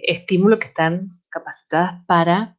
estímulo que están capacitadas para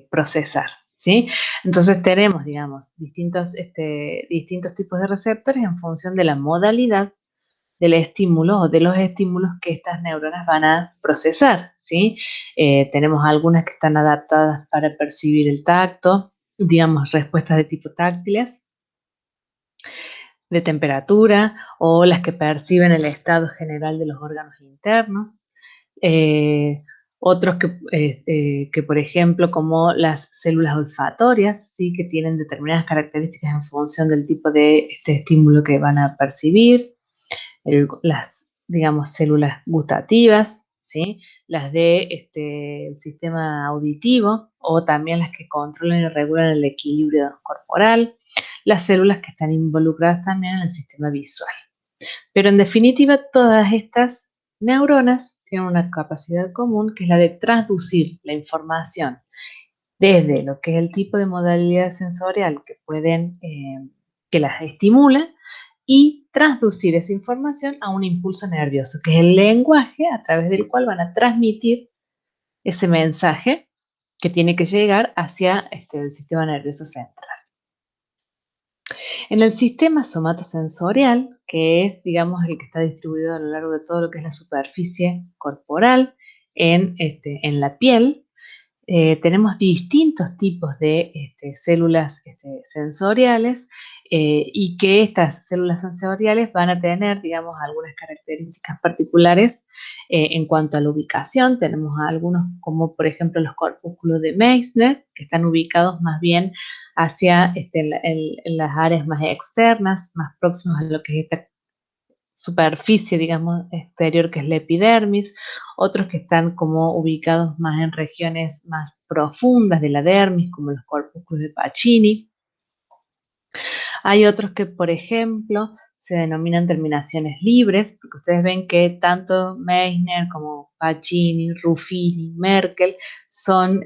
procesar, ¿sí? Entonces tenemos, digamos, distintos tipos de receptores en función de la modalidad del estímulo o de los estímulos que estas neuronas van a procesar, ¿sí? Tenemos algunas que están adaptadas para percibir el tacto, digamos, respuestas de tipo táctiles, de temperatura, o las que perciben el estado general de los órganos internos. Otros que, por ejemplo, como las células olfatorias, ¿sí? Que tienen determinadas características en función del tipo de estímulo que van a percibir. Las, digamos, células gustativas, ¿sí? Las de el sistema auditivo, o también las que controlan y regulan el equilibrio corporal, las células que están involucradas también en el sistema visual. Pero en definitiva, todas estas neuronas tienen una capacidad común, que es la de traducir la información desde lo que es el tipo de modalidad sensorial que las estimula, y traducir esa información a un impulso nervioso, que es el lenguaje a través del cual van a transmitir ese mensaje que tiene que llegar hacia el sistema nervioso central. En el sistema somatosensorial, que es, digamos, el que está distribuido a lo largo de todo lo que es la superficie corporal en la piel, tenemos distintos tipos de células sensoriales, y que estas células sensoriales van a tener, digamos, algunas características particulares en cuanto a la ubicación. Tenemos algunos, como por ejemplo los corpúsculos de Meissner, que están ubicados más bien hacia en las áreas más externas, más próximas a lo que es esta superficie, digamos, exterior, que es la epidermis. Otros que están como ubicados más en regiones más profundas de la dermis, como los corpúsculos de Pacini. Hay otros que, por ejemplo, se denominan terminaciones libres, porque ustedes ven que tanto Meissner como Pacini, Ruffini, Merkel son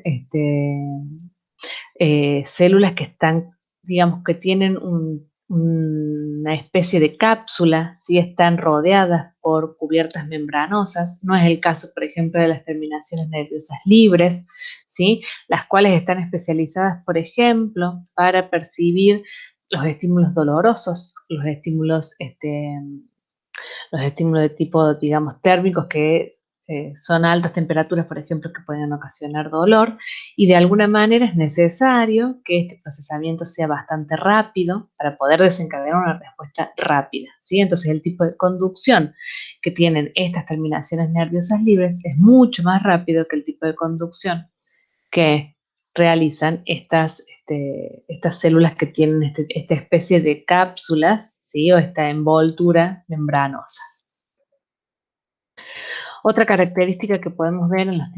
células que están, digamos, que tienen una especie de cápsula, ¿sí? Están rodeadas por cubiertas membranosas. No es el caso, por ejemplo, de las terminaciones nerviosas libres, ¿sí? Las cuales están especializadas, por ejemplo, para percibir los estímulos dolorosos, los estímulos de tipo, digamos, térmicos, que son altas temperaturas, por ejemplo, que pueden ocasionar dolor, y de alguna manera es necesario que este procesamiento sea bastante rápido para poder desencadenar una respuesta rápida, ¿sí? Entonces el tipo de conducción que tienen estas terminaciones nerviosas libres es mucho más rápido que el tipo de conducción que realizan estas células que tienen esta especie de cápsulas, ¿sí? O esta envoltura membranosa. Otra característica que podemos ver en los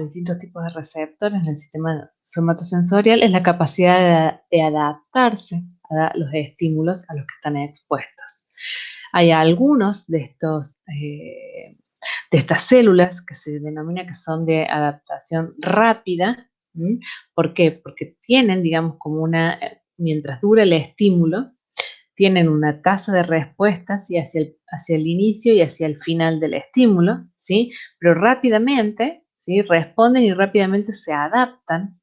distintos tipos de receptores en el sistema somatosensorial es la capacidad de adaptarse a los estímulos a los que están expuestos. Hay algunos de estas células que se denomina que son de adaptación rápida. ¿Mm? ¿Por qué? Porque tienen, digamos, mientras dura el estímulo, tienen una tasa de respuesta, ¿sí? hacia el inicio y hacia el final del estímulo, ¿sí? Pero rápidamente, ¿sí? Responden y rápidamente se adaptan,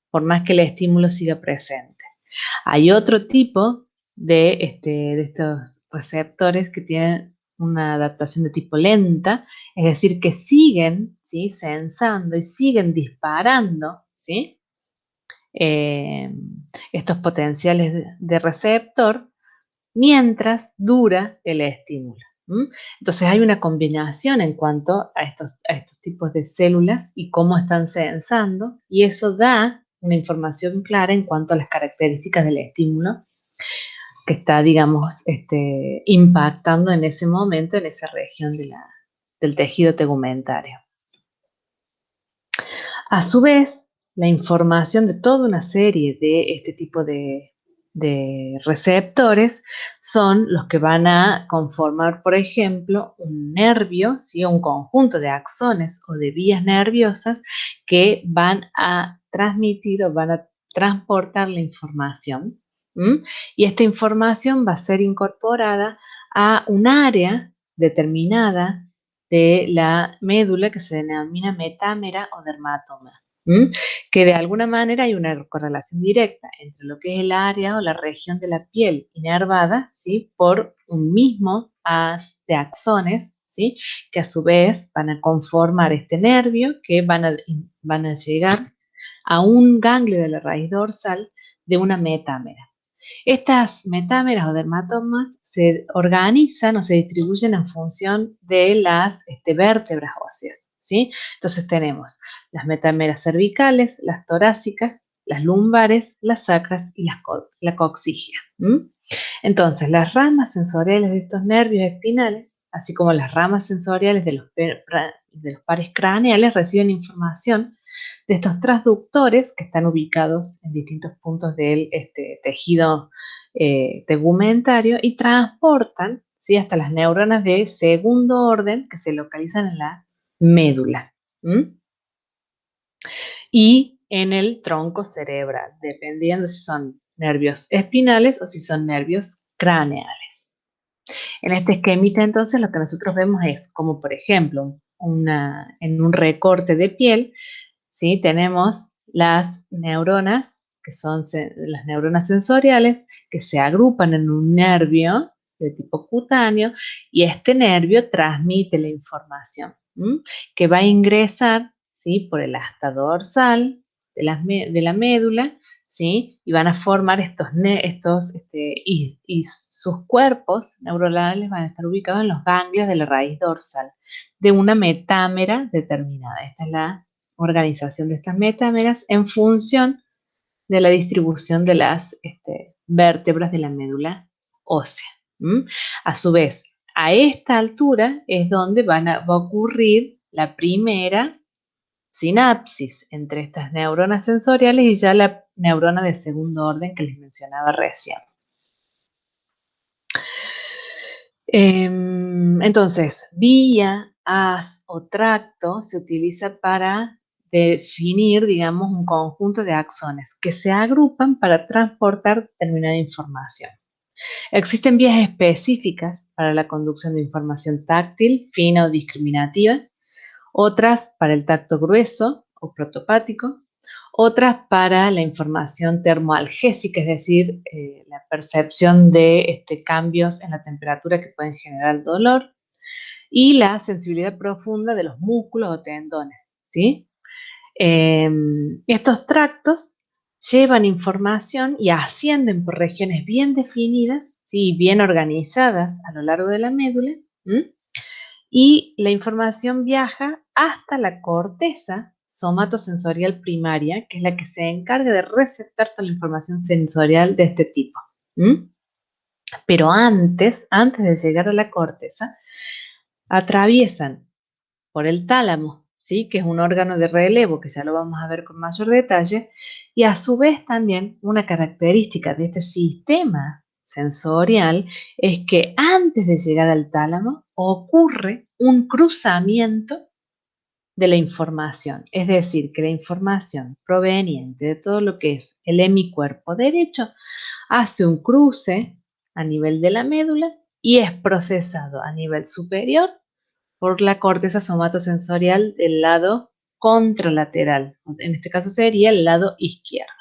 por más que el estímulo siga presente. Hay otro tipo de estos receptores que tienen una adaptación de tipo lenta, es decir, que siguen, ¿sí? Sensando y siguen disparando, ¿sí? Estos potenciales de receptor mientras dura el estímulo. Entonces hay una combinación en cuanto a estos tipos de células y cómo están sensando, y eso da una información clara en cuanto a las características del estímulo que está, digamos, impactando en ese momento, en esa región del tejido tegumentario. A su vez, la información de toda una serie de este tipo de receptores son los que van a conformar, por ejemplo, un nervio, ¿sí? Un conjunto de axones o de vías nerviosas que van a transmitir o van a transportar la información. Y esta información va a ser incorporada a un área determinada de la médula que se denomina metámera o dermatoma. ¿M? Que de alguna manera hay una correlación directa entre lo que es el área o la región de la piel inervada, ¿sí? Por un mismo haz de axones, ¿sí? Que a su vez van a conformar este nervio que van a llegar a un ganglio de la raíz dorsal de una metámera. Estas metámeras o dermatomas se organizan o se distribuyen en función de las vértebras óseas, ¿sí? Entonces tenemos las metámeras cervicales, las torácicas, las lumbares, las sacras y la coxigia. Entonces, las ramas sensoriales de estos nervios espinales, así como las ramas sensoriales de los pares craneales, reciben información de estos transductores que están ubicados en distintos puntos del tejido tegumentario y transportan, ¿sí? Hasta las neuronas de segundo orden que se localizan en la médula. Y en el tronco cerebral, dependiendo si son nervios espinales o si son nervios craneales. En este esquemita, entonces, lo que nosotros vemos es como, por ejemplo, en un recorte de piel, ¿sí? Tenemos las neuronas, que son las neuronas sensoriales, que se agrupan en un nervio de tipo cutáneo, y este nervio transmite la información, que va a ingresar, ¿sí? Por el asta dorsal de la médula, ¿sí? Y van a formar y sus cuerpos neuronales van a estar ubicados en los ganglios de la raíz dorsal de una metámera determinada. Esta es la organización de estas metámeras en función de la distribución de las vértebras de la médula ósea. A su vez, a esta altura es donde va a ocurrir la primera sinapsis entre estas neuronas sensoriales y ya la neurona de segundo orden que les mencionaba recién. Entonces, vía, haz o tracto se utiliza para definir, digamos, un conjunto de axones que se agrupan para transportar determinada información. Existen vías específicas para la conducción de información táctil, fina o discriminativa, otras para el tacto grueso o protopático, otras para la información termoalgésica, es decir, la percepción de cambios en la temperatura que pueden generar dolor, y la sensibilidad profunda de los músculos o tendones, ¿sí? Estos tractos llevan información y ascienden por regiones bien definidas, ¿sí? Bien organizadas a lo largo de la médula, y la información viaja hasta la corteza somatosensorial primaria, que es la que se encarga de receptar toda la información sensorial de este tipo. Pero antes de llegar a la corteza, atraviesan por el tálamo, ¿sí? Que es un órgano de relevo, que ya lo vamos a ver con mayor detalle, y a su vez también una característica de este sistema sensorial es que antes de llegar al tálamo ocurre un cruzamiento de la información, es decir, que la información proveniente de todo lo que es el hemicuerpo derecho hace un cruce a nivel de la médula y es procesado a nivel superior por la corteza somatosensorial del lado contralateral. En este caso sería el lado izquierdo.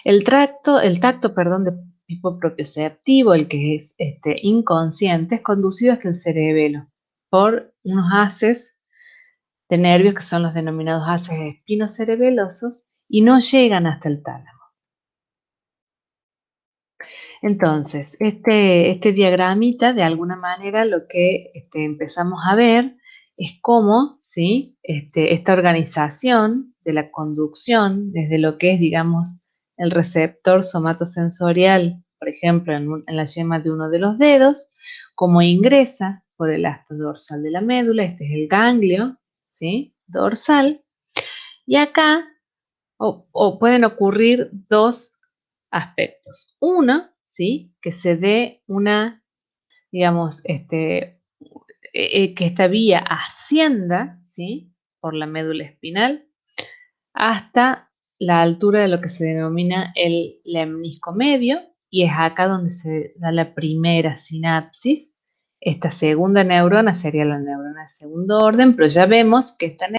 El tacto, perdón, de tipo propioceptivo, el que es inconsciente, es conducido hasta el cerebelo por unos haces de nervios que son los denominados haces espinocerebelosos y no llegan hasta el tálamo. Entonces, este diagramita, de alguna manera, lo que empezamos a ver es cómo, ¿sí? Esta organización de la conducción, desde lo que es, digamos, el receptor somatosensorial, por ejemplo, en la yema de uno de los dedos, cómo ingresa por el asta dorsal de la médula, este es el ganglio, ¿sí? Dorsal, y acá pueden ocurrir dos aspectos. Uno, ¿sí? Que se dé una, digamos, que esta vía ascienda, ¿sí? Por la médula espinal hasta la altura de lo que se denomina el lemnisco medio, y es acá donde se da la primera sinapsis esta segunda neurona sería la neurona de segundo orden, pero ya vemos que esta